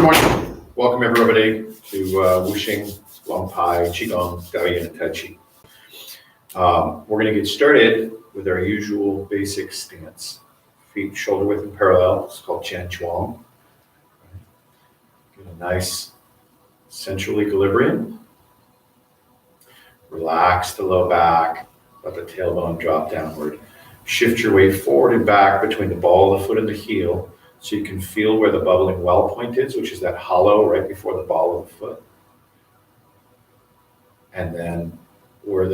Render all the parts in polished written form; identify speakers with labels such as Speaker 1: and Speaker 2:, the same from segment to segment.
Speaker 1: Good morning. Welcome everybody to Wuxing, Long Pai, Qigong, Daoyin, and Taiji. We're going to get started with our usual basic stance. Feet shoulder width and parallel. It's called Qian Chuang. Get a nice central equilibrium. Relax the low back. Let the tailbone drop downward. Shift your weight forward and back between the ball of the foot and the heel, so you can feel where the bubbling well point is, which is that hollow right before the ball of the foot. And then where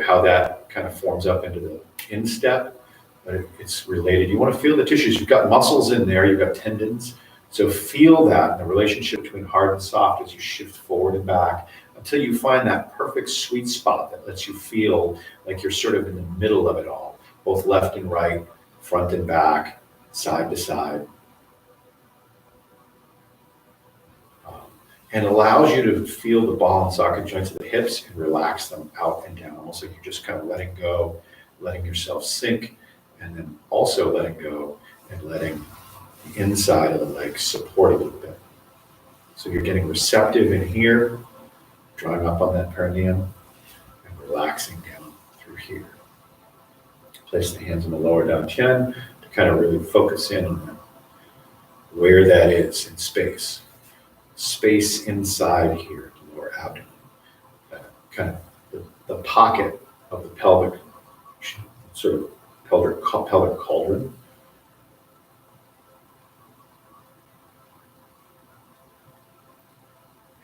Speaker 1: how that kind of forms up into the instep, but it's related. You want to feel the tissues. You've got muscles in there, you've got tendons. So feel that in the relationship between hard and soft as you shift forward and back until you find that perfect sweet spot that lets you feel like you're sort of in the middle of it all, both left and right, front and back, side to side, and allows you to feel the ball and socket joints of the hips and relax them out and down, almost like you're just kind of letting go, letting yourself sink, and then also letting go and letting the inside of the legs support a little bit. So you're getting receptive in here, drawing up on that perineum, and relaxing down through here. Place the hands on the lower dantian to kind of really focus in on that, where that is in space. Space inside here, the lower abdomen, kind of the pocket of the pelvic, sort of pelvic cauldron.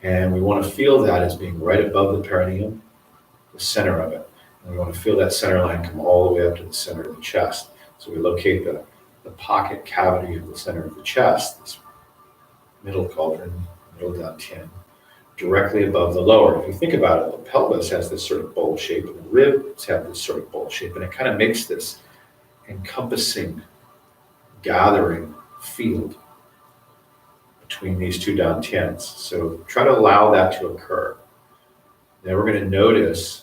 Speaker 1: And we want to feel that as being right above the perineum, the center of it. And we want to feel that center line come all the way up to the center of the chest. So we locate the pocket cavity of the center of the chest, this middle cauldron, middle dantian, directly above the lower. If you think about it, the pelvis has this sort of bowl shape, and the ribs have this sort of bowl shape, and it kind of makes this encompassing, gathering field between these two dantians. So try to allow that to occur. Then we're going to notice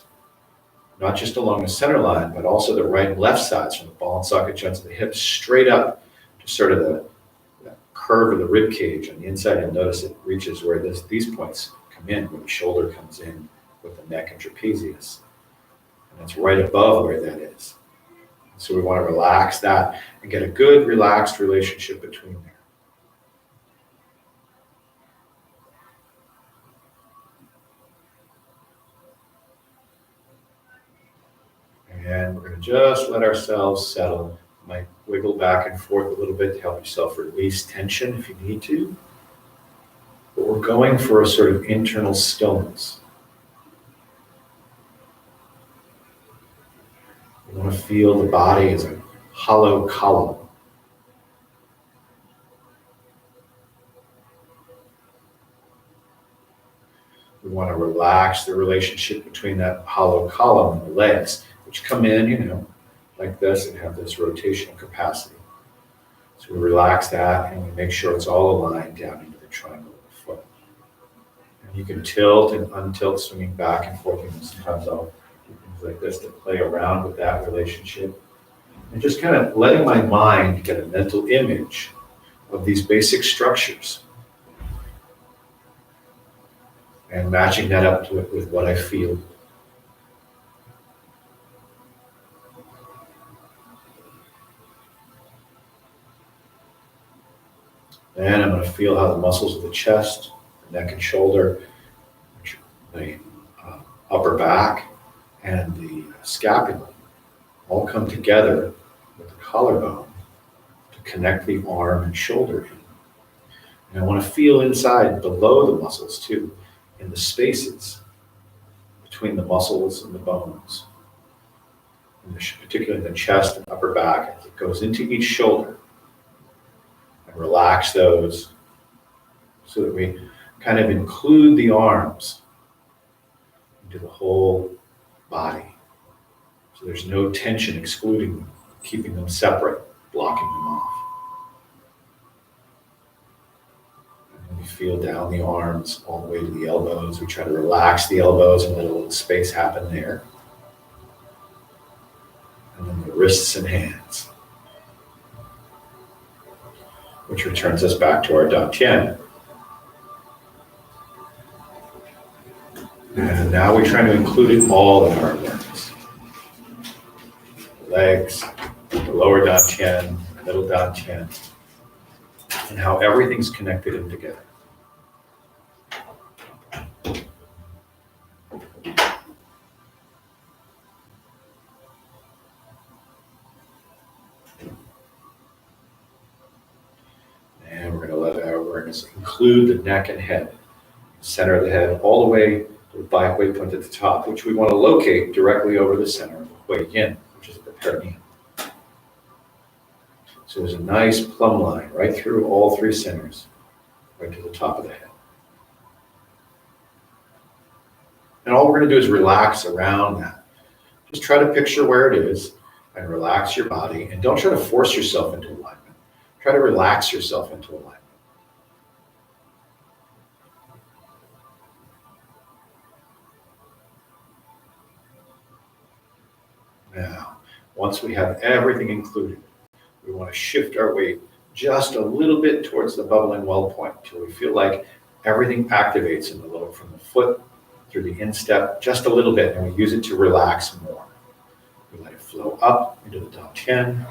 Speaker 1: not just along the center line, but also the right and left sides from the ball and socket joints of the hips straight up to sort of the curve of the rib cage on the inside. You'll notice it reaches where these points come in, where the shoulder comes in with the neck and trapezius. And that's right above where that is. So we want to relax that and get a good relaxed relationship between there. And we're going to just let ourselves settle. You might wiggle back and forth a little bit to help yourself release tension if you need to. But we're going for a sort of internal stillness. We want to feel the body as a hollow column. We want to relax the relationship between that hollow column and the legs, which come in, like this and have this rotational capacity. So we relax that and we make sure it's all aligned down into the triangle of the foot. And you can tilt and untilt, swinging back and forth. Sometimes I'll do things like this to play around with that relationship. And just kind of letting my mind get a mental image of these basic structures and matching that up to it with what I feel. And I'm going to feel how the muscles of the chest, the neck and shoulder, the upper back, and the scapula all come together with the collarbone to connect the arm and shoulder in. And I want to feel inside below the muscles too, in the spaces between the muscles and the bones, particularly in the chest and upper back as it goes into each shoulder. Relax those so that we kind of include the arms into the whole body. So there's no tension excluding them, keeping them separate, blocking them off. And we feel down the arms all the way to the elbows. We try to relax the elbows and let a little space happen there. And then the wrists and hands, which returns us back to our dantian. And now we're trying to include it all in our awareness. The legs, the lower dantian, middle dantian, and how everything's connected in together. And we're going to let our awareness include the neck and head, center of the head, all the way to the back weight point at the top, which we want to locate directly over the center of the Hui Yin, which is the perineum. So there's a nice plumb line right through all three centers, right to the top of the head. And all we're going to do is relax around that. Just try to picture where it is and relax your body. And don't try to force yourself into alignment. Try to relax yourself into alignment. Now, once we have everything included, we want to shift our weight just a little bit towards the bubbling well point until we feel like everything activates in the lower, from the foot through the instep, just a little bit, and we use it to relax more. We let it flow up into the dantian,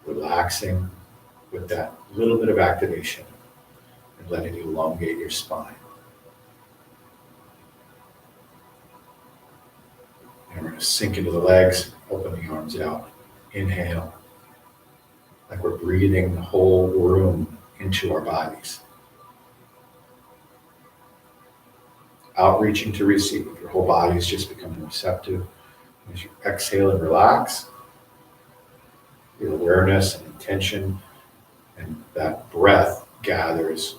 Speaker 1: relaxing with that little bit of activation, and let it elongate your spine. And we're going to sink into the legs, open the arms out, inhale, like we're breathing the whole room into our bodies. Outreaching to receive. Your whole body is just becoming receptive. As you exhale and relax, your awareness and intention and that breath gathers,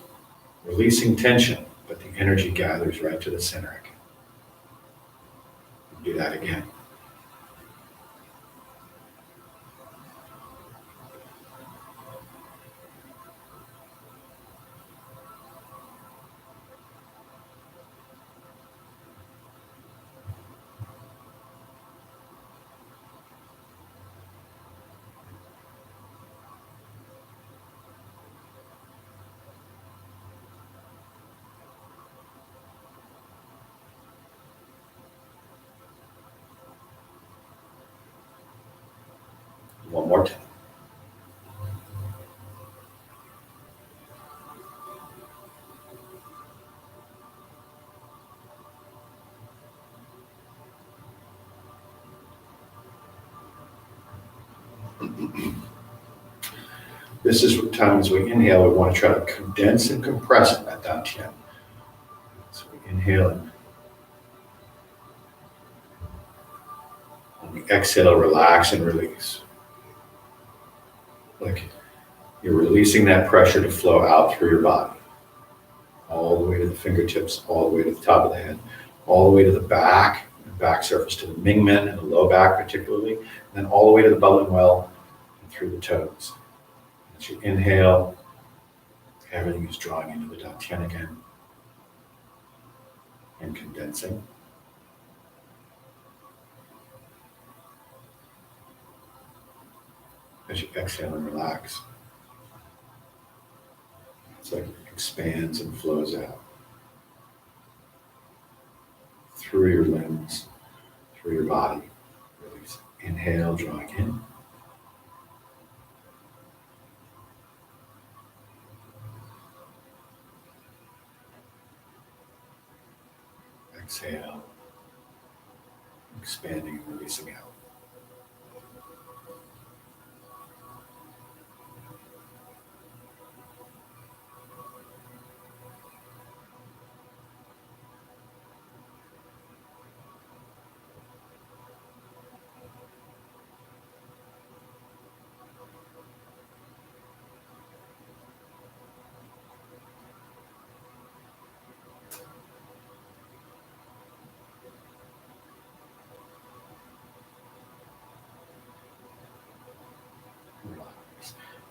Speaker 1: releasing tension, but the energy gathers right to the center again. Do that again. One more time. This is what times we inhale, we want to try to condense and compress that dantian. So we inhale and on the exhale, relax and release. Like you're releasing that pressure to flow out through your body, all the way to the fingertips, all the way to the top of the head, all the way to the back surface, to the Mingmen and the low back particularly, and then all the way to the bubbling well and through the toes. As you inhale, everything is drawing into the dantian again and condensing. As you exhale and relax, it's like it expands and flows out through your limbs, through your body. Release. Inhale, drawing in. Exhale, expanding and releasing out.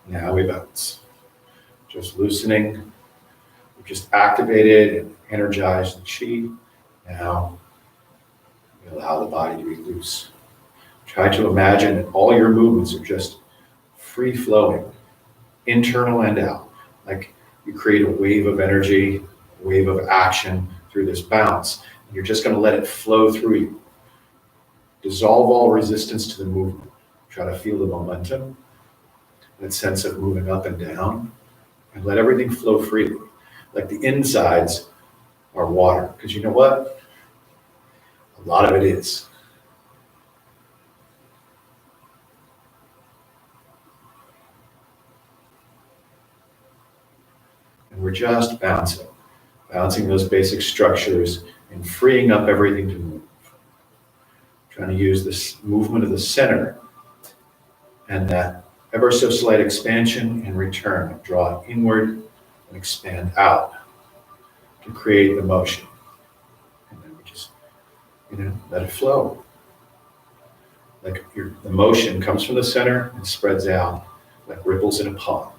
Speaker 1: Now we bounce. Just loosening. We've just activated and energized the chi. Now we allow the body to be loose. Try to imagine that all your movements are just free flowing, internal and out. Like you create a wave of energy, a wave of action through this bounce. You're just going to let it flow through you. Dissolve all resistance to the movement. Try to feel the momentum, that sense of moving up and down, and let everything flow freely. Like the insides are water, because you know what? A lot of it is. And we're just bouncing those basic structures and freeing up everything to move. Trying to use this movement of the center and that ever so slight expansion and return. Draw inward and expand out to create the motion. And then we just, let it flow. Like the motion comes from the center and spreads out like ripples in a pond.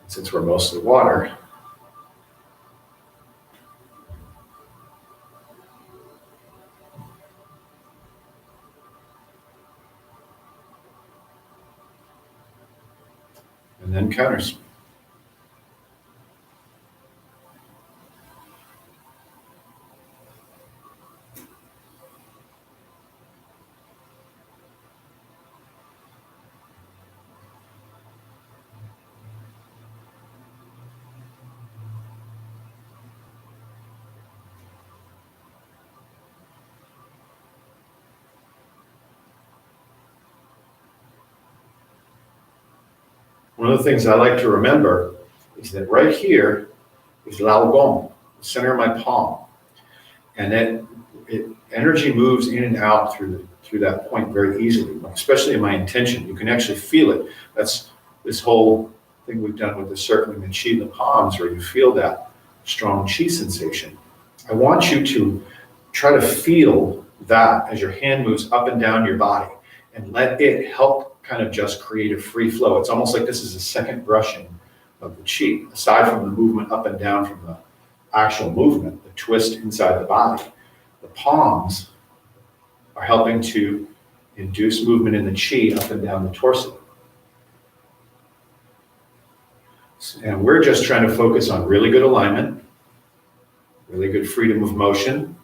Speaker 1: And since we're mostly water, and then counterswing. One of the things I like to remember is that right here is Lao Gong, the center of my palm. And then energy moves in and out through that point very easily, especially in my intention. You can actually feel it. That's this whole thing we've done with the circling the chi in the palms, where you feel that strong chi sensation. I want you to try to feel that as your hand moves up and down your body, and let it help kind of just create a free flow. It's almost like this is a second brushing of the chi, aside from the movement up and down from the actual movement, the twist inside the body. The palms are helping to induce movement in the chi up and down the torso. And we're just trying to focus on really good alignment, really good freedom of motion.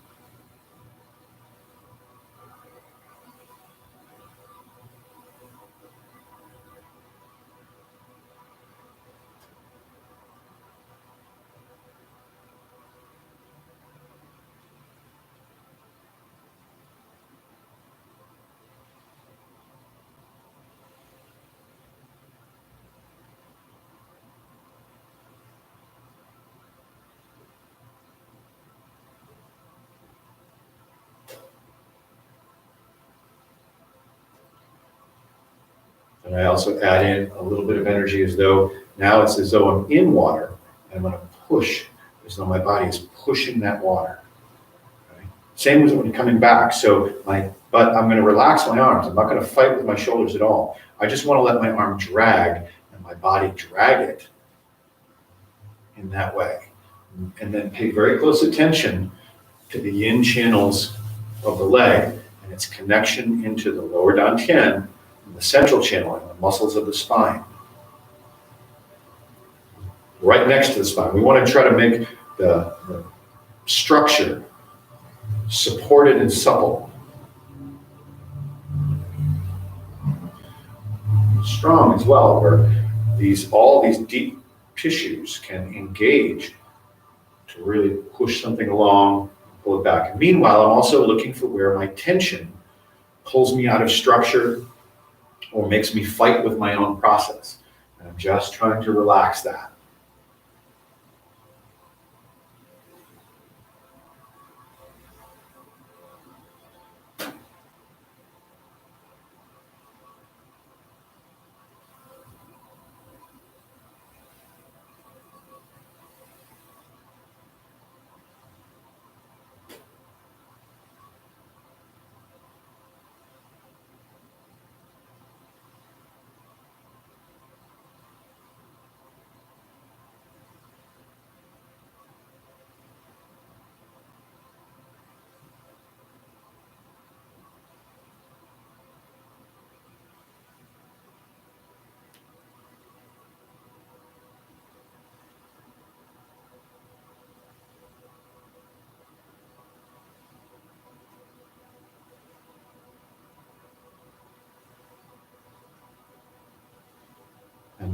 Speaker 1: And I also add in a little bit of energy as though I'm in water, and I'm going to push as though my body is pushing that water. Okay? Same with when you're coming back. But I'm going to relax my arms. I'm not going to fight with my shoulders at all. I just want to let my arm drag and my body drag it in that way. And then pay very close attention to the yin channels of the leg and its connection into the lower dantian, the central channel, and the muscles of the spine. Right next to the spine. We want to try to make the structure supported and supple. Strong as well, where all these deep tissues can engage to really push something along, pull it back. And meanwhile, I'm also looking for where my tension pulls me out of structure or makes me fight with my own process. And I'm just trying to relax that.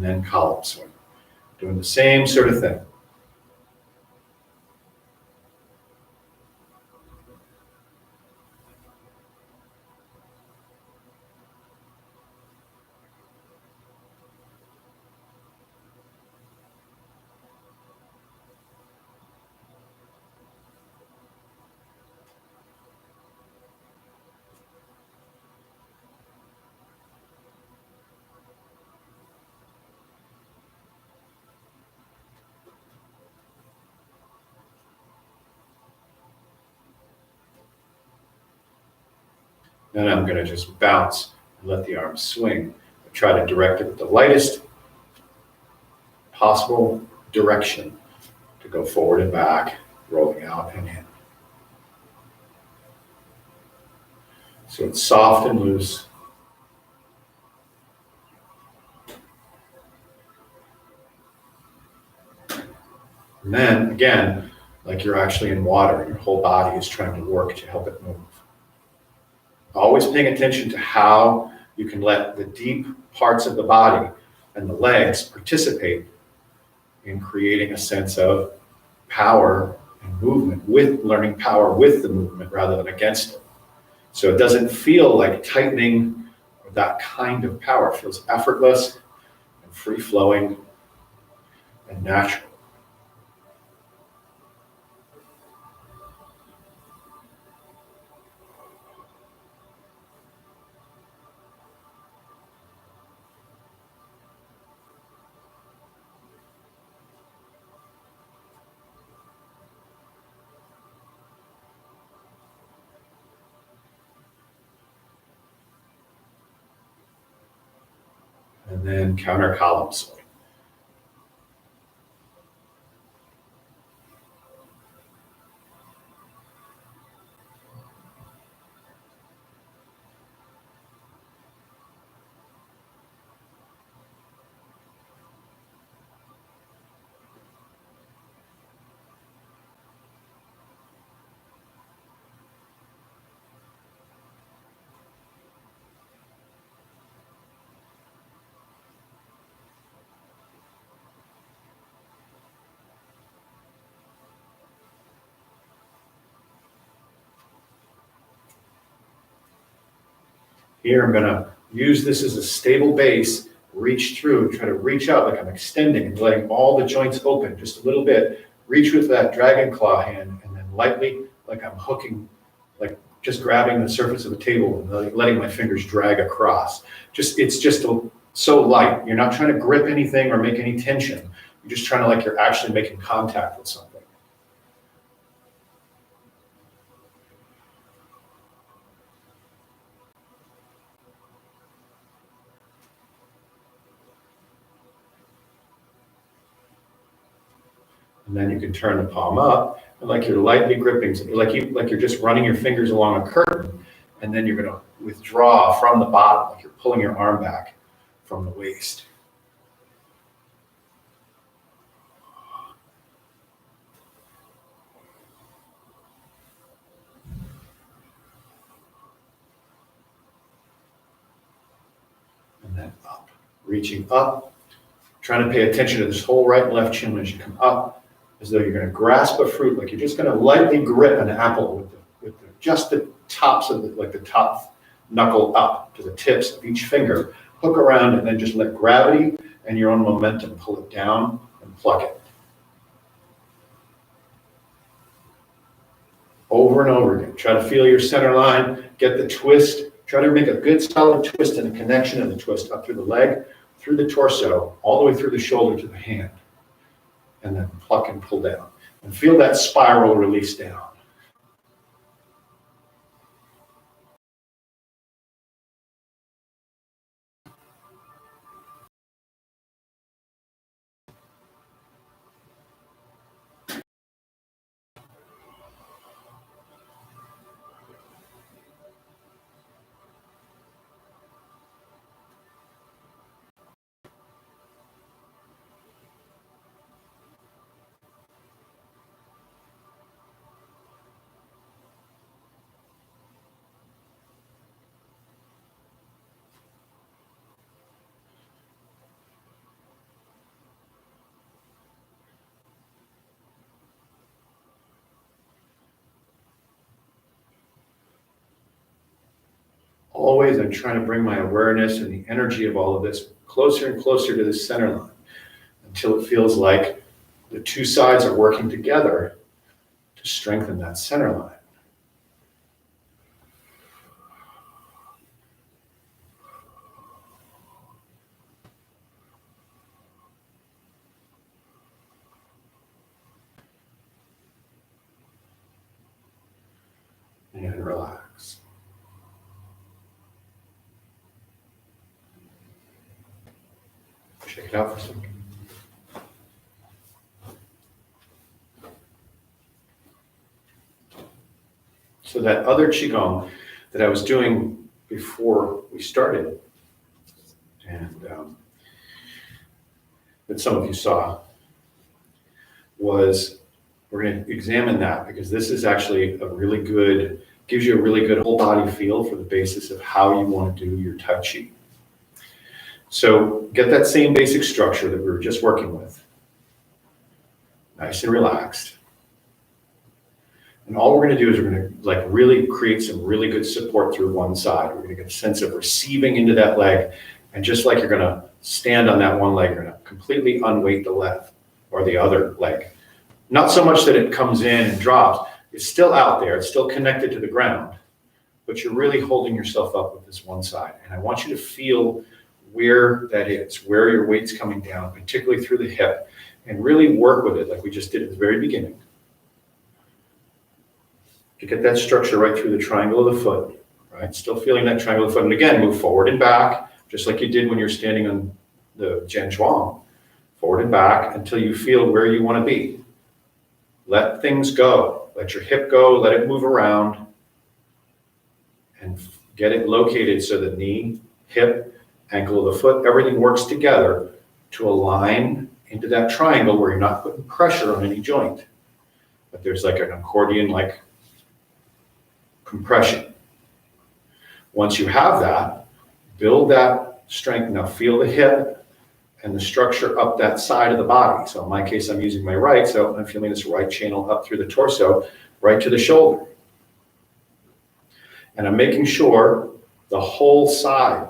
Speaker 1: then column swing. Doing the same sort of thing. Then I'm going to just bounce and let the arm swing. Try to direct it with the lightest possible direction to go forward and back, rolling out and in. So it's soft and loose. And then, again, like you're actually in water and your whole body is trying to work to help it move. Always paying attention to how you can let the deep parts of the body and the legs participate in creating a sense of power and movement, with learning power with the movement rather than against it. So it doesn't feel like tightening or that kind of power. It feels effortless and free-flowing and natural. And then counter column swing. Here I'm going to use this as a stable base, reach through, try to reach out like I'm extending and letting all the joints open just a little bit. Reach with that dragon claw hand and then lightly, like I'm hooking, like just grabbing the surface of a table and letting my fingers drag across. It's just so light. You're not trying to grip anything or make any tension. You're just trying to like you're actually making contact with something. And then you can turn the palm up, and like you're lightly gripping, like you're just running your fingers along a curtain, and then you're going to withdraw from the bottom, like you're pulling your arm back from the waist. And then up, reaching up, trying to pay attention to this whole right and left chin as you come up, as though you're going to grasp a fruit, like you're just going to lightly grip an apple with just the tops of the top knuckle up to the tips of each finger, hook around, and then just let gravity and your own momentum pull it down and pluck it. Over and over again. Try to feel your center line, get the twist, try to make a good solid twist and a connection of the twist up through the leg, through the torso, all the way through the shoulder to the hand. And then pluck and pull down. And feel that spiral release down. always I'm trying to bring my awareness and the energy of all of this closer and closer to the center line until it feels like the two sides are working together to strengthen that center line. And relax. Check it out for a second. So that other Qigong that I was doing before we started, and that some of you saw, was we're going to examine that because this is actually a really good, gives you a really good whole body feel for the basis of how you want to do your Tai Chi. So get that same basic structure that we were just working with. Nice and relaxed. And all we're going to do is we're going to like really create some really good support through one side. We're going to get a sense of receiving into that leg. And just like you're going to stand on that one leg, you're going to completely unweight the left or the other leg. Not so much that it comes in and drops. It's still out there. It's still connected to the ground. But you're really holding yourself up with this one side. And I want you to feel where that is, where your weight's coming down, particularly through the hip, and really work with it like we just did at the very beginning. To get that structure right through the triangle of the foot, right? Still feeling that triangle of the foot. And again, move forward and back, just like you did when you're standing on the Jian Chuang. Forward and back until you feel where you want to be. Let things go. Let your hip go. Let it move around. And get it located so that knee, hip, ankle of the foot, everything works together to align into that triangle where you're not putting pressure on any joint. But there's like an accordion-like compression. Once you have that, build that strength. Now feel the hip and the structure up that side of the body. So in my case, I'm using my right, so I'm feeling this right channel up through the torso, right to the shoulder. And I'm making sure the whole side,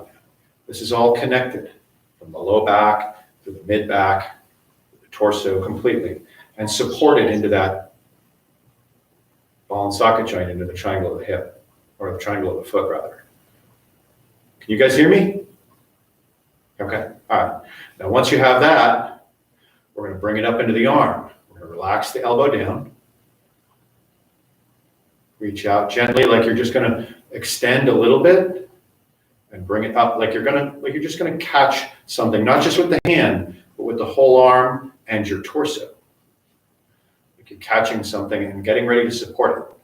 Speaker 1: this is all connected from the low back to the mid back, the torso completely, and supported into that ball and socket joint, into the triangle of the hip, or the triangle of the foot rather. Can you guys hear me? Okay, all right. Now once you have that, we're going to bring it up into the arm. We're going to relax the elbow down. Reach out gently like you're just going to extend a little bit and bring it up like you're just going to catch something, not just with the hand, but with the whole arm and your torso. Like you're catching something and getting ready to support it.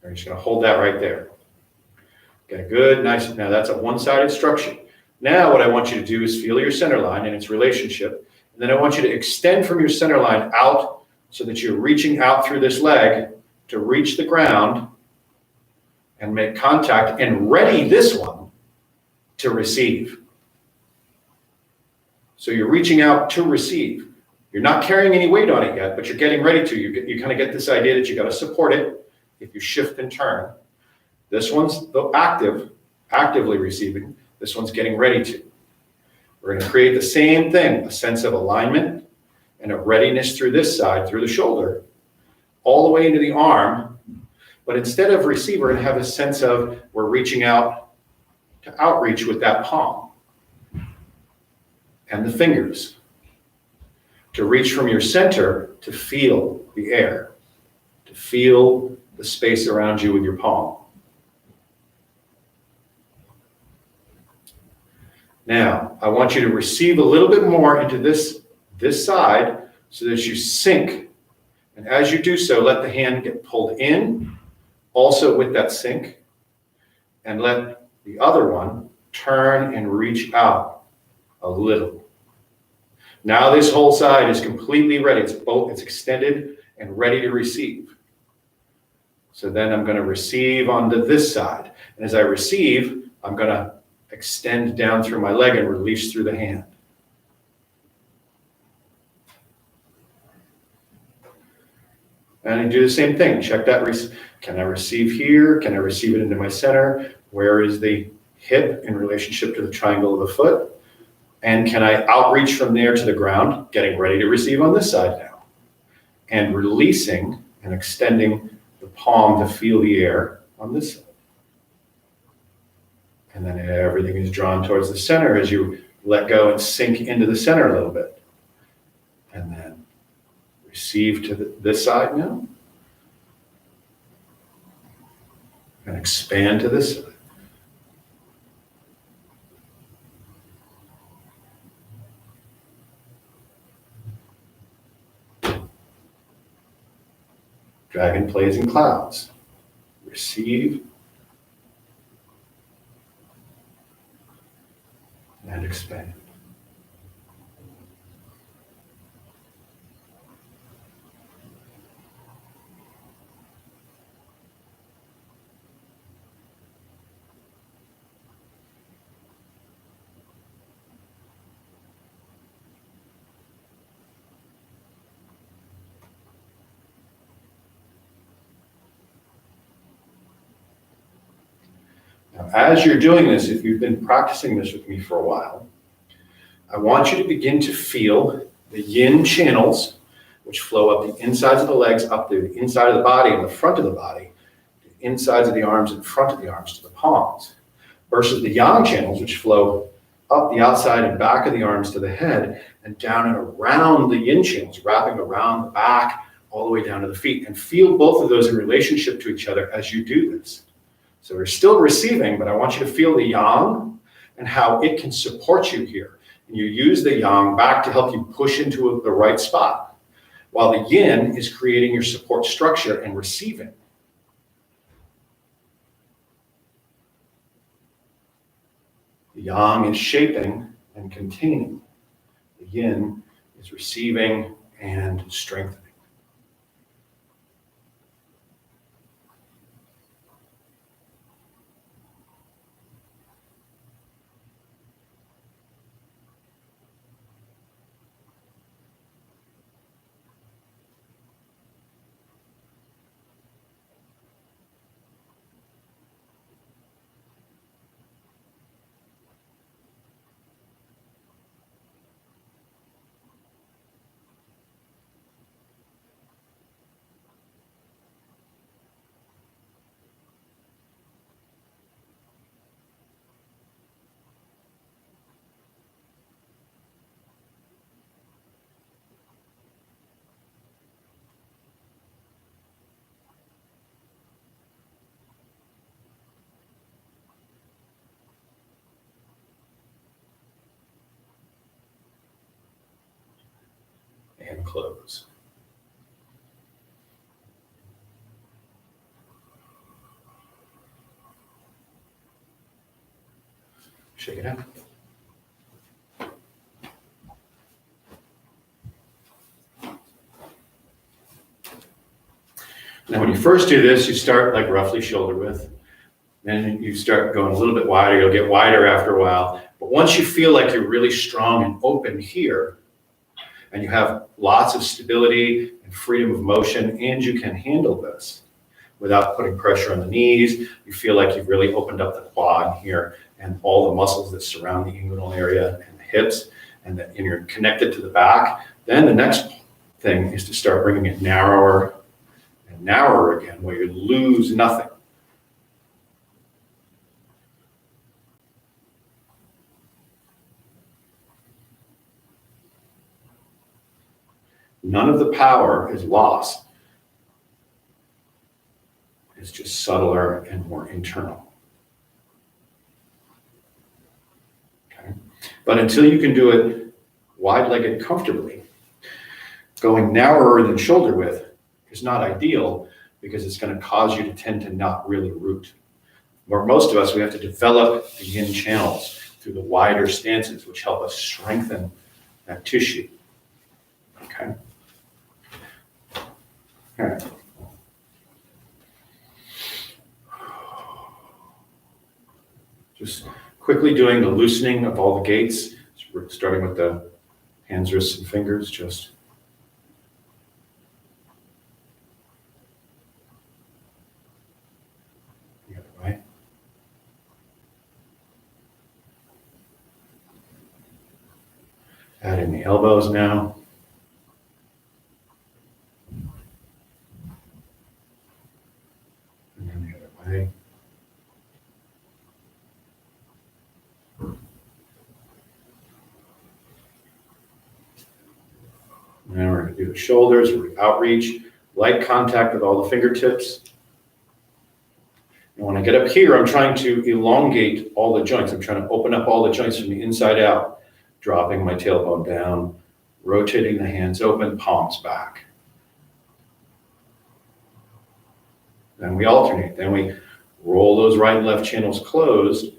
Speaker 1: You're just going to hold that right there. Get a good, nice, now that's a one-sided structure. Now what I want you to do is feel your center line and its relationship. And then I want you to extend from your center line out so that you're reaching out through this leg to reach the ground and make contact and ready this one to receive. So you're reaching out to receive. You're not carrying any weight on it yet, but you're getting ready to. You kind of get this idea that you got to support it if you shift and turn. This one's actively receiving. This one's getting ready to. We're going to create the same thing, a sense of alignment and a readiness through this side, through the shoulder, all the way into the arm. But instead of receive, we're going to have a sense of we're reaching out to outreach with that palm and the fingers, to reach from your center to feel the air, to feel the space around you with your palm. Now, I want you to receive a little bit more into this side so that you sink. And as you do so, let the hand get pulled in, also with that sink, and let the other one turn and reach out a little. Now this whole side is completely ready. It's extended and ready to receive. So then I'm going to receive onto this side. And as I receive, I'm going to extend down through my leg and release through the hand. And I do the same thing. Check that. Can I receive here? Can I receive it into my center? Where is the hip in relationship to the triangle of the foot? And can I outreach from there to the ground, getting ready to receive on this side now? And releasing and extending the palm to feel the air on this side. And then everything is drawn towards the center as you let go and sink into the center a little bit. And then receive to this side now. And expand to this side. Dragon plays in clouds. Receive and expand. Now, as you're doing this, if you've been practicing this with me for a while, I want you to begin to feel the yin channels, which flow up the insides of the legs, up the inside of the body and the front of the body, the insides of the arms and front of the arms to the palms, versus the yang channels, which flow up the outside and back of the arms to the head and down and around the yin channels, wrapping around the back all the way down to the feet. And feel both of those in relationship to each other as you do this. So we're still receiving, but I want you to feel the yang and how it can support you here. And you use the yang back to help you push into the right spot, while the yin is creating your support structure and receiving. The yang is shaping and containing. The yin is receiving and strengthening. And close. Shake it out. Now, when you first do this, you start like roughly shoulder width. Then you start going a little bit wider. You'll get wider after a while. But once you feel like you're really strong and open here, and you have lots of stability and freedom of motion, and you can handle this without putting pressure on the knees, you feel like you've really opened up the quad here and all the muscles that surround the inguinal area and the hips, and that you're connected to the back. Then the next thing is to start bringing it narrower and narrower again, where you lose nothing. None of the power is lost. It's just subtler and more internal. Okay? But until you can do it wide-legged comfortably, going narrower than shoulder width is not ideal because it's going to cause you to tend to not really root. For most of us, we have to develop the yin channels through the wider stances, which help us strengthen that tissue. Okay? All right. Just quickly doing the loosening of all the gates, starting with the hands, wrists, and fingers. Just Adding the elbows now. And then the other way. Now we're going to do the shoulders, outreach, light contact with all the fingertips. And when I get up here, I'm trying to elongate all the joints. I'm trying to open up all the joints from the inside out, dropping my tailbone down, rotating the hands open, palms back. Then we alternate. Then we roll those right and left channels closed,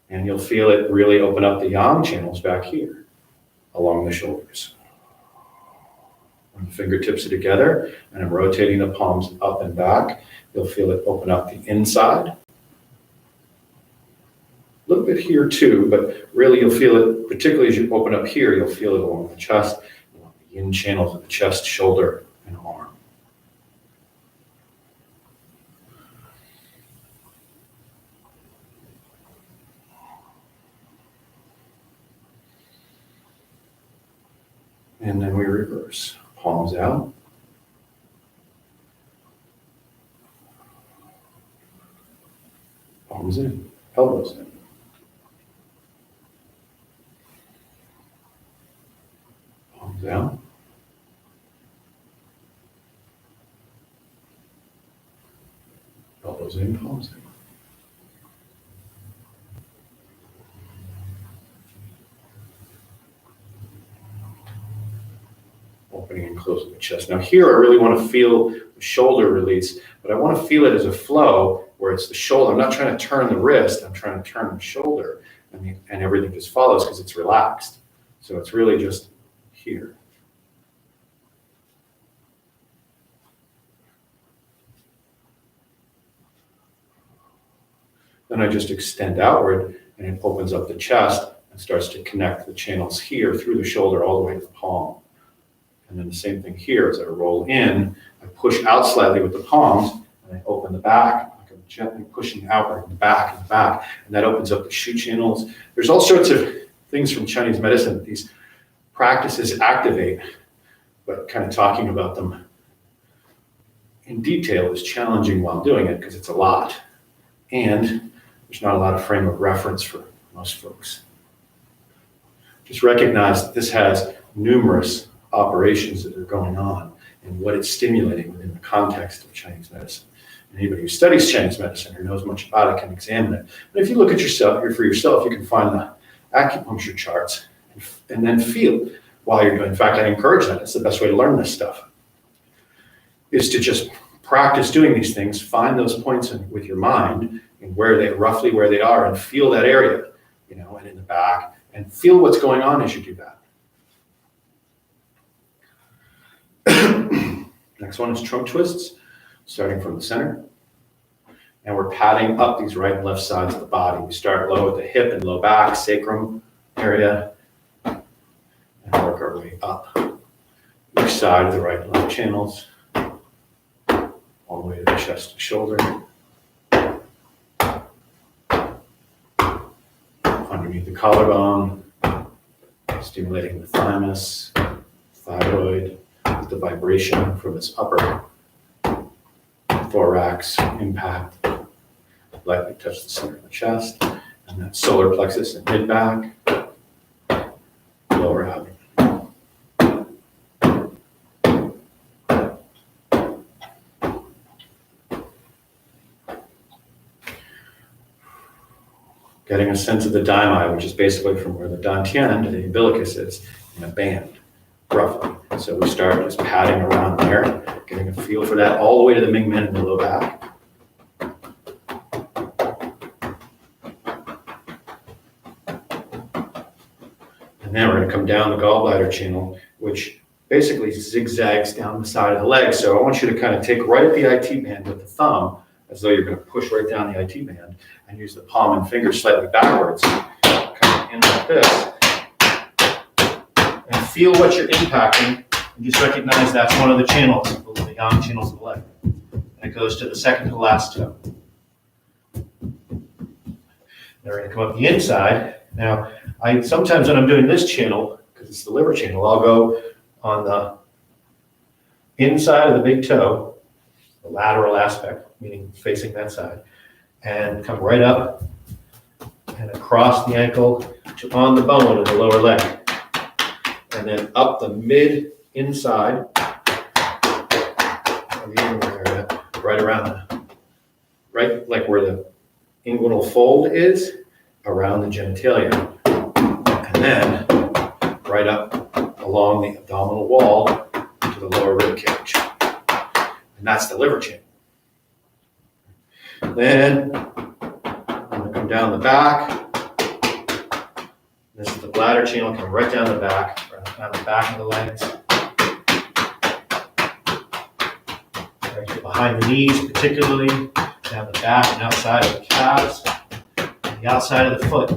Speaker 1: and you'll feel it really open up the yang channels back here along the shoulders. When the fingertips are together and I'm rotating the palms up and back, you'll feel it open up the inside. A little bit here too, but really you'll feel it, particularly as you open up here, you'll feel it along the chest, along the yin channels of the chest, shoulder, and arm. And then we reverse. Palms out. Palms in. Elbows in. Palms out. Elbows in, palms in. Opening and closing the chest. Now here I really want to feel the shoulder release, but I want to feel it as a flow where it's the shoulder. I'm not trying to turn the wrist, I'm trying to turn the shoulder, and everything just follows because it's relaxed. So it's really just here. Then I just extend outward and it opens up the chest and starts to connect the channels here through the shoulder all the way to the palm. And then the same thing here, as I roll in, I push out slightly with the palms, and I open the back, like I'm gently pushing outward in the back, and that opens up the shu channels. There's all sorts of things from Chinese medicine that these practices activate, but kind of talking about them in detail is challenging while doing it because it's a lot. And there's not a lot of frame of reference for most folks. Just recognize that this has numerous operations that are going on and what it's stimulating within the context of Chinese medicine. Anybody who studies Chinese medicine or knows much about it can examine it. But if you look at yourself, for yourself, you can find the acupuncture charts and then feel while you're doing. In fact, I encourage that. It's the best way to learn this stuff, is to just practice doing these things, find those points with your mind and roughly where they are, and feel that area, and in the back, and feel what's going on as you do that. Next one is trunk twists, starting from the center. And we're padding up these right and left sides of the body. We start low at the hip and low back, sacrum area, and work our way up each side of the right and left channels, all the way to the chest and shoulder. Underneath the collarbone, stimulating the thymus, thyroid, with the vibration from this upper thorax impact. Lightly touch the center of the chest, and that solar plexus and mid-back, lower abdomen. Getting a sense of the daimai, which is basically from where the dantian to the umbilicus is, in a band, roughly. So we start just padding around there, getting a feel for that all the way to the mingmen in the low back. And then we're going to come down the gallbladder channel, which basically zigzags down the side of the leg. So I want you to kind of take right at the IT band with the thumb, as though you're going to push right down the IT band, and use the palm and finger slightly backwards, kind of in like this. And feel what you're impacting, and just recognize that's one of the channels, the yang channels of the leg. And it goes to the second to last toe. Then we're going to come up the inside Now, sometimes when I'm doing this channel, because it's the liver channel, I'll go on the inside of the big toe, the lateral aspect, meaning facing that side, and come right up and across the ankle to on the bone of the lower leg. And then up the mid inside of the inguinal area, right around right like where the inguinal fold is, around the genitalia. And then right up along the abdominal wall to the lower rib cage. And that's the liver channel. Then I'm going to come down the back. This is the bladder channel, come right down the back of the legs. Right to behind the knees, particularly, down the back and outside of the calves, and the outside of the foot.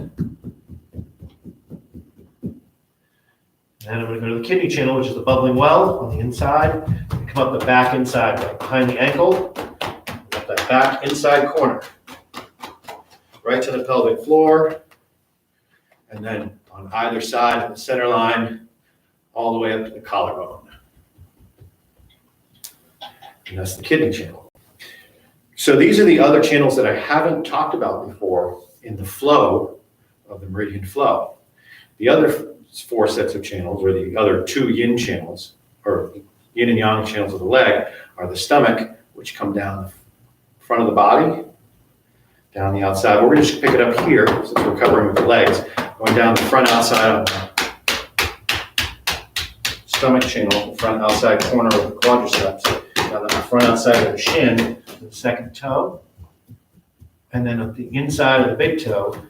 Speaker 1: And then I'm going to go to the kidney channel, which is the bubbling well on the inside, and come up the back inside, right behind the ankle, up that back inside corner, right to the pelvic floor, and then on either side of the center line, all the way up to the collarbone. And that's the kidney channel. So these are the other channels that I haven't talked about before in the flow of the meridian flow. The other 4 sets of channels, or the other 2 yin channels, or yin and yang channels of the leg, are the stomach, which come down the front of the body, down the outside. We're going to just pick it up here, since we're covering with the legs, going down the front outside of the stomach channel, the front outside corner of the quadriceps, down the front outside of the shin, to the second toe, and then at the inside of the big toe,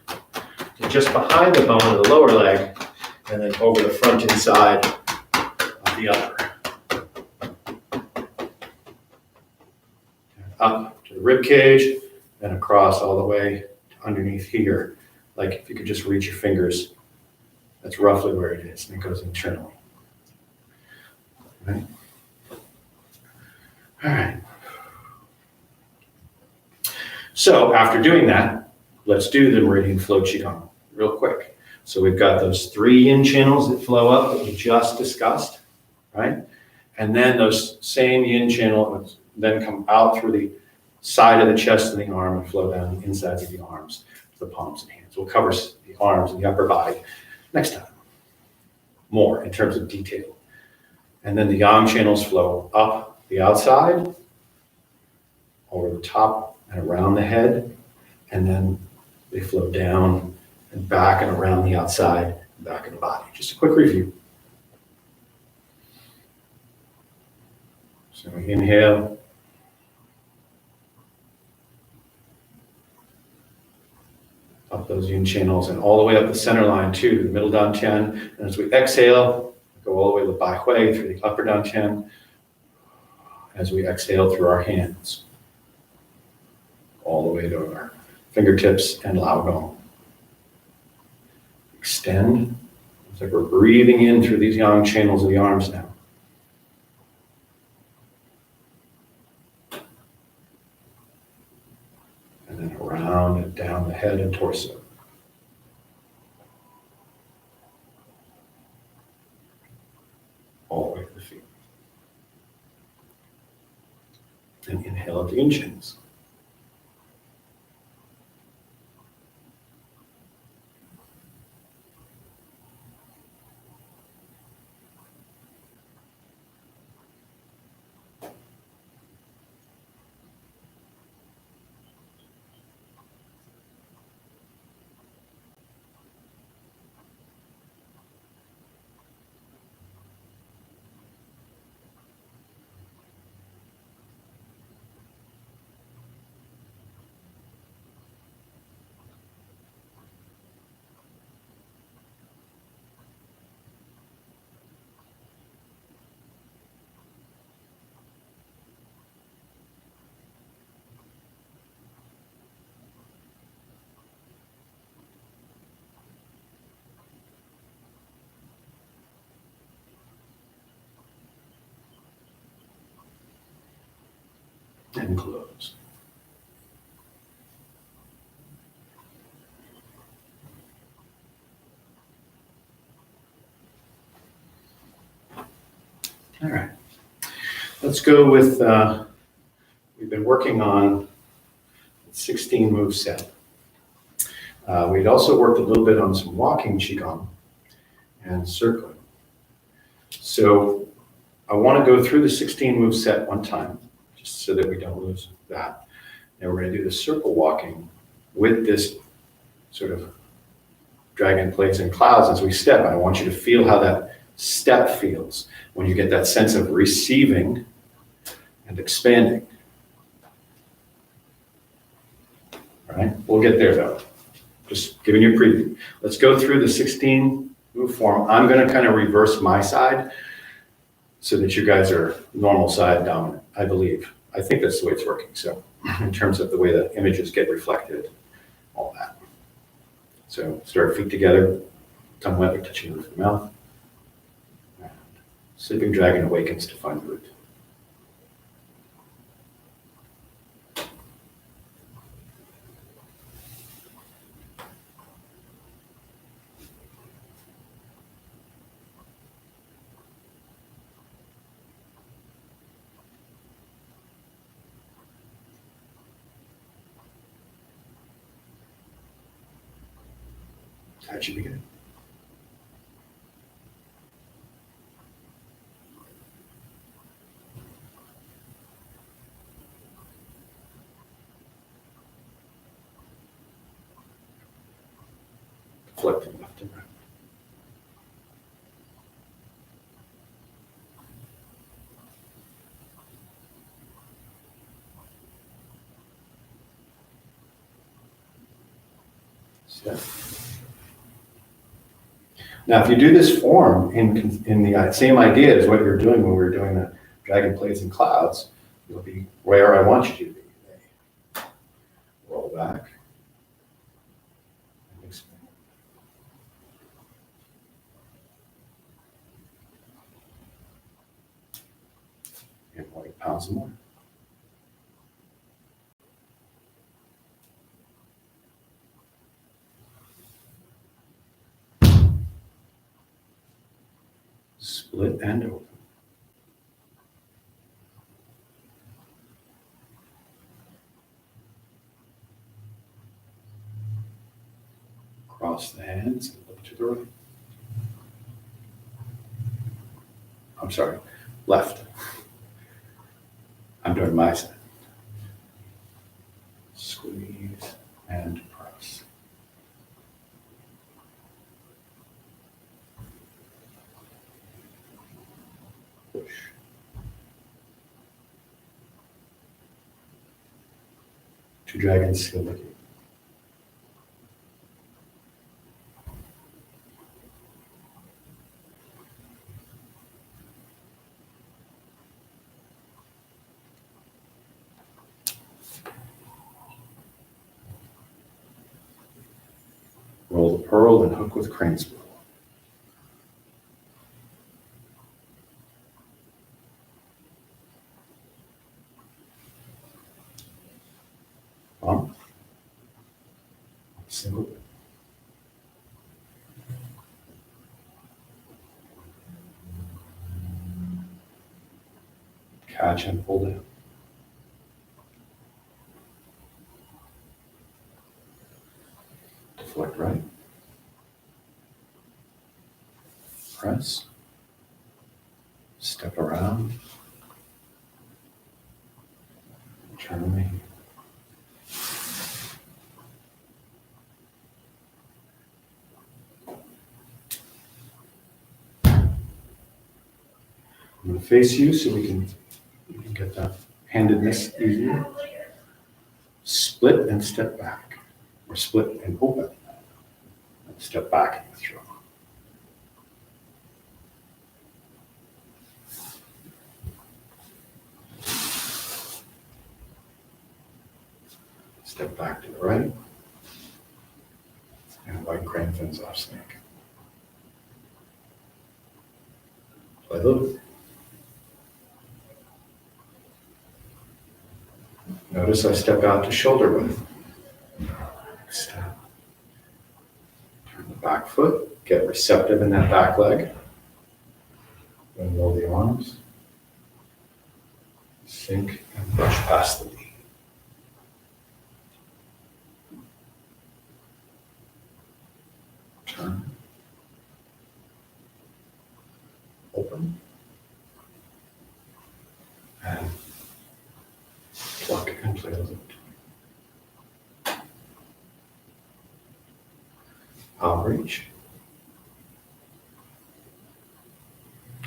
Speaker 1: to just behind the bone of the lower leg, and then over the front inside of the upper. Up to the rib cage, and across all the way to underneath here. Like if you could just reach your fingers, that's roughly where it is, and it goes internally. Right? All right. So after doing that, let's do the meridian flow Qigong real quick. So we've got those 3 yin channels that flow up that we just discussed, right? And then those same yin channels then come out through the side of the chest and the arm and flow down the insides of the arms to the palms and hands. We'll cover the arms and the upper body next time, more in terms of detail. And then the yang channels flow up the outside, over the top and around the head, and then they flow down and back and around the outside and back in the body. Just a quick review. So we inhale. Up those yin channels and all the way up the center line too, to the middle dantian. And as we exhale, go all the way to the bai hui through the upper dantian. As we exhale through our hands, all the way to our fingertips and lao gong. Extend. It's like we're breathing in through these yang channels of the arms now. And then around and down the head and torso. All the way to the feet. And inhale at the yin channels. And close. All right. Let's go with, we've been working on 16 move set. We'd also worked a little bit on some walking Qigong and circling. So I want to go through the 16 move set one time, just so that we don't lose that. And we're going to do the circle walking with this sort of dragon plates and clouds as we step. I want you to feel how that step feels when you get that sense of receiving and expanding. All right, we'll get there though. Just giving you a preview. Let's go through the 16 move form. I'm going to kind of reverse my side so that you guys are normal side dominant, I believe. I think that's the way it's working. So in terms of the way the images get reflected, all that. So start feet together, tongue wet or touching the roof of the mouth. And sleeping dragon awakens to find the root. Taiji begin. Deflecting left and right. Step. Now, if you do this form in the same idea as what you're doing when we were doing the dragon plates and clouds, you'll be where I want you to be. Roll back. And expand. And 8 pounds more. Split and open. Cross the hands and look to the right. I'm sorry, left. I'm doing my side. Squeeze and press. Push. Two dragons still looking. Roll the pearl and hook with crane's bill. Single. Catch and pull down. Deflect right. Press. Step around. Turn me. I'm going to face you so we can get that handedness easier. Split and step back, or split and open. And step back and withdraw. Step back to the right. And white crane fins off snake. Play loop. Notice I step out to shoulder width. Step. Turn the back foot, get receptive in that back leg. Then roll the arms, Sink and brush past the knee. Turn. Open. And pluck and play with it. Palm reach.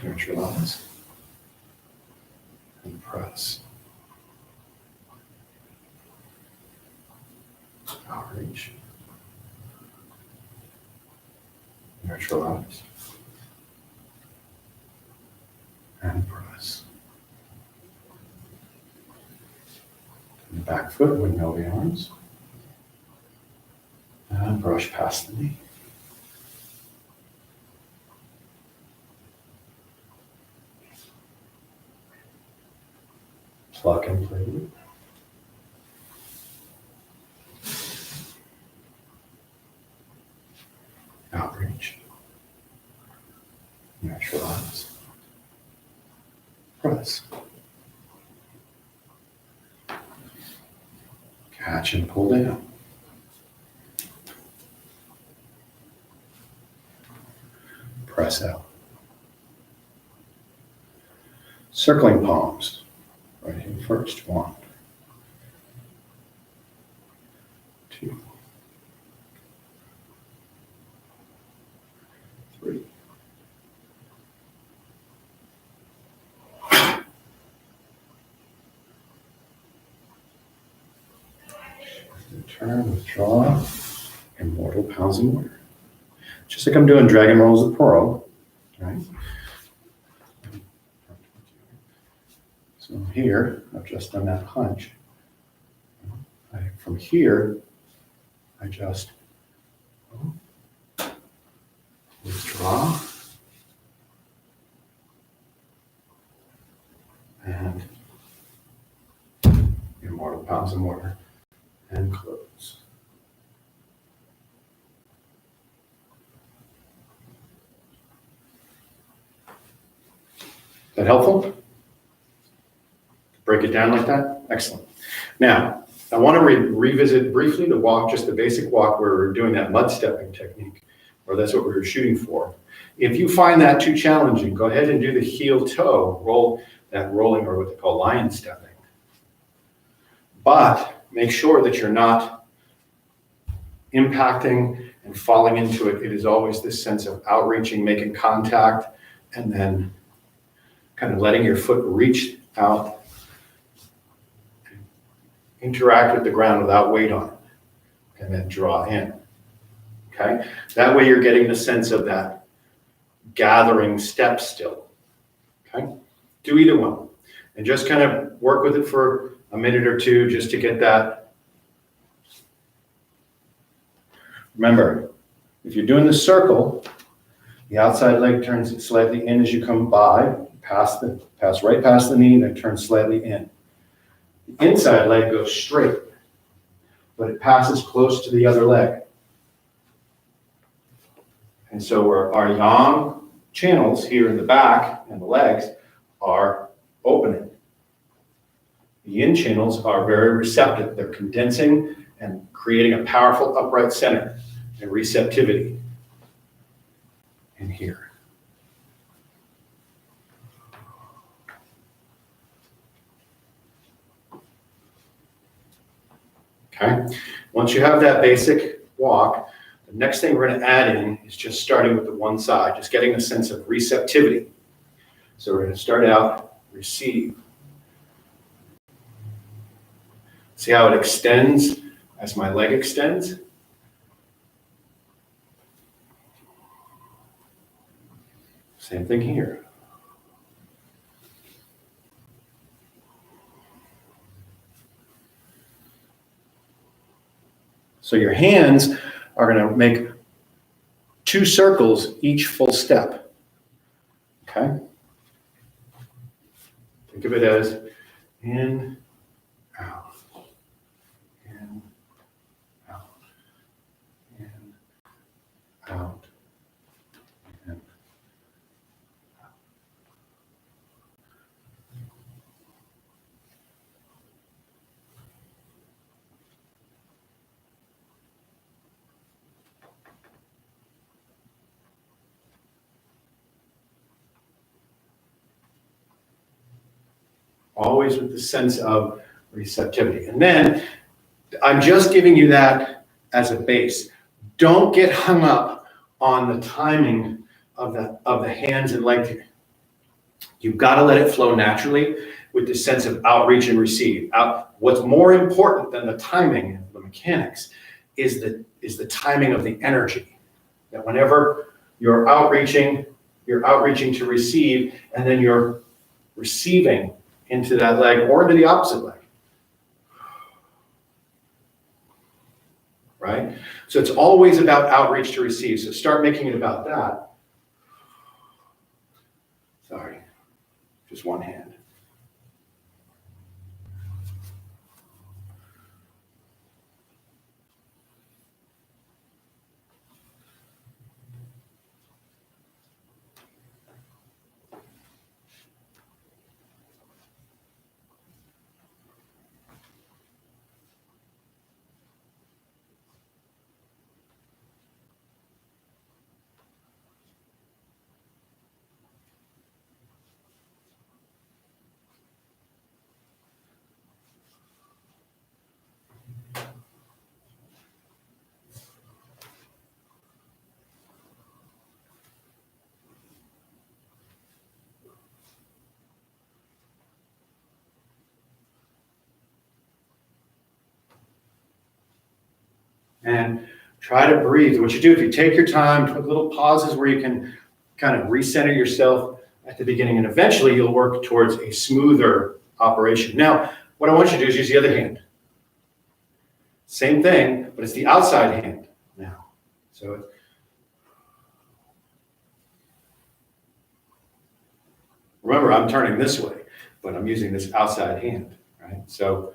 Speaker 1: Neutralize. And press. Outreach. Neutralize. And press. And the back foot, windmill the arms. And brush past the knee. Pluck and play with it. Outreach. Neutralize. Press. Catch and pull down. Press out. Circling palms. Right here first. 1, 2, 3. Turn, withdraw, immortal pounds of water. Just like I'm doing dragon rolls of pearl, right? So here, I've just done that punch. From here, I just withdraw and immortal pounds of water and close. Is that helpful? Break it down like that? Excellent. Now, I want to revisit briefly the walk, just the basic walk where we're doing that mud stepping technique, or that's what we were shooting for. If you find that too challenging, go ahead and do the heel toe, roll that rolling, or what they call lion stepping. But make sure that you're not impacting and falling into it. It is always this sense of outreaching, making contact, and then kind of letting your foot reach out, interact with the ground without weight on it, and then draw in. Okay? That way you're getting the sense of that gathering step still. Okay? Do either one. And just kind of work with it for a minute or two just to get that. Remember, if you're doing the circle, the outside leg turns slightly in as you come by, pass right past the knee, then turn slightly in. The inside leg goes straight, but it passes close to the other leg. And so our yang channels here in the back and the legs are opening. The yin channels are very receptive. They're condensing and creating a powerful upright center and receptivity in here. Okay. Once you have that basic walk, the next thing we're going to add in is just starting with the one side, just getting a sense of receptivity. So we're going to start out, receive. See how it extends as my leg extends? Same thing here. So your hands are going to make 2 circles each full step. Okay? Think of it as in, out, in, out, in, out, in, out. Always with the sense of receptivity. And then I'm just giving you that as a base. Don't get hung up on the timing of the hands and leg. You've got to let it flow naturally with the sense of outreach and receive. What's more important than the timing, the mechanics, is the timing of the energy. That whenever you're outreaching to receive, and then you're receiving into that leg or into the opposite leg. Right? So it's always about outreach to receive. So start making it about that. Sorry, just one hand. And try to breathe. What you do, if you take your time, put little pauses where you can kind of recenter yourself at the beginning, and eventually you'll work towards a smoother operation. Now, what I want you to do is use the other hand. Same thing, but it's the outside hand now. So remember, I'm turning this way, but I'm using this outside hand, right? So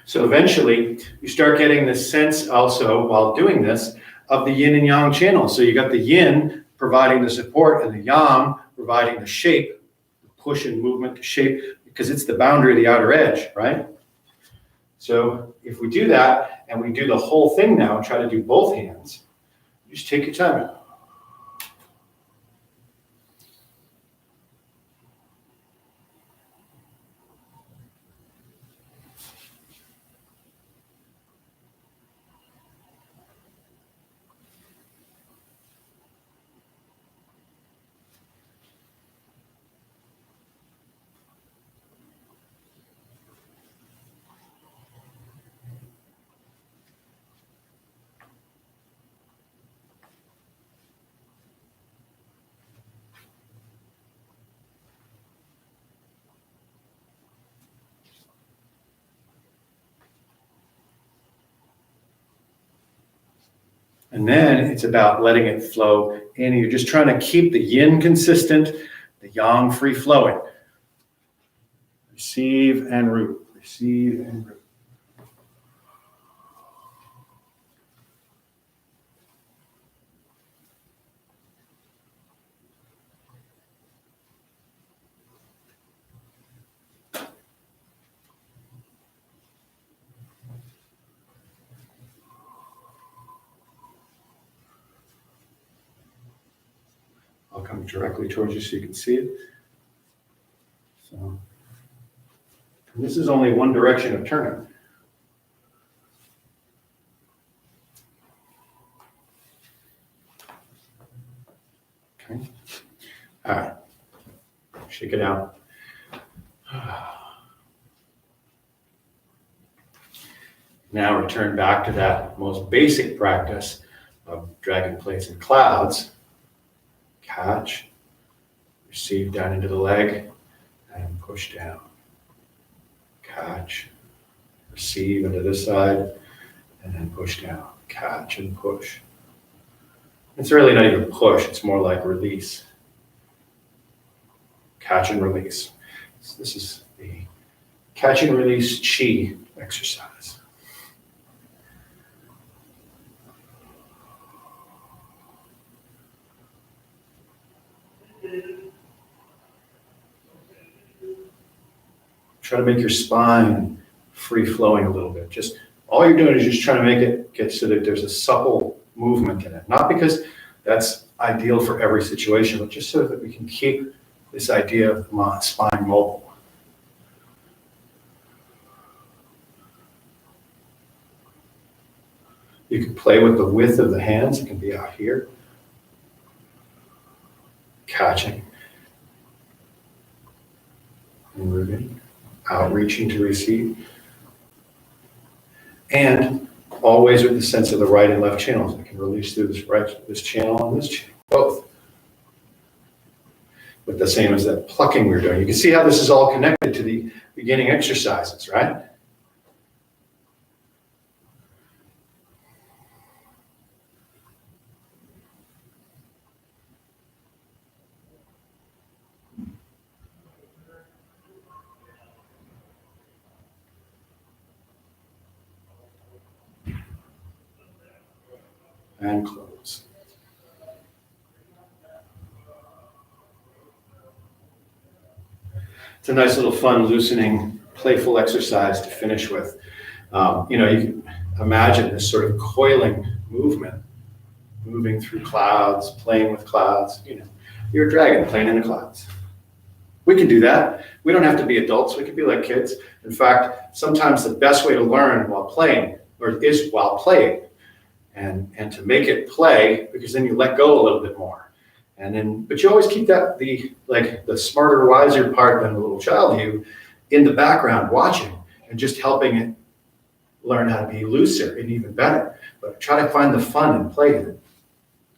Speaker 1: So eventually, you start getting the sense also, while doing this, of the yin and yang channel. So you got the yin providing the support and the yang providing the shape, the push and movement, the shape, because it's the boundary of the outer edge, right? So if we do that, and we do the whole thing now, try to do both hands, just take your time. And then it's about letting it flow in. You're just trying to keep the yin consistent, the yang free flowing. Receive and root, receive and root. I'll come directly towards you so you can see it. So, this is only one direction of turning. Okay. All right. Shake it out. Now return back to that most basic practice of dragging plates and clouds. Catch, receive down into the leg, and push down. Catch, receive into this side, and then push down. Catch and push. It's really not even push, it's more like release. Catch and release. So this is the catch and release Qi exercise. Try to make your spine free flowing a little bit. Just all you're doing is just trying to make it get so that there's a supple movement in it. Not because that's ideal for every situation, but just so that we can keep this idea of the spine mobile. You can play with the width of the hands. It can be out here. Catching. And moving. Outreaching to receive. And always with the sense of the right and left channels. I can release through this channel and this channel, both. But the same as that plucking we're doing. You can see how this is all connected to the beginning exercises, right? And close. It's a nice little fun, loosening, playful exercise to finish with. You can imagine this sort of coiling movement, moving through clouds, playing with clouds. You're a dragon playing in the clouds. We can do that. We don't have to be adults. We can be like kids. In fact, sometimes the best way to learn while playing, is while playing. And to make it play, because then you let go a little bit more. But you always keep that, the smarter, wiser part than the little child you in the background watching and just helping it learn how to be looser and even better. But try to find the fun and play in it.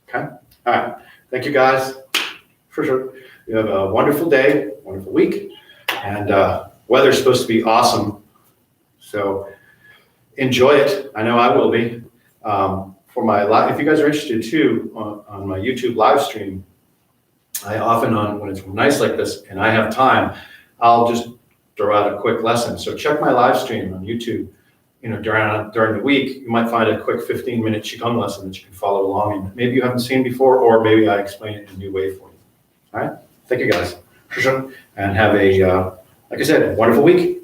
Speaker 1: Okay? All right. Thank you guys. For sure. You have a wonderful day, wonderful week. And weather's supposed to be awesome. So enjoy it. I know I will be. For my live, if you guys are interested too, on my YouTube live stream, I often when it's nice like this and I have time, I'll just throw out a quick lesson. So check my live stream on YouTube. During the week, you might find a quick 15-minute Qigong lesson that you can follow along in. Maybe you haven't seen before, or maybe I explain it in a new way for you. All right, thank you guys, and have a, like I said, wonderful week.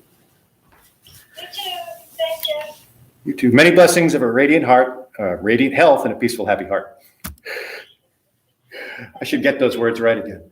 Speaker 1: You too. Many blessings of a radiant heart. Radiant health and a peaceful, happy heart. I should get those words right again.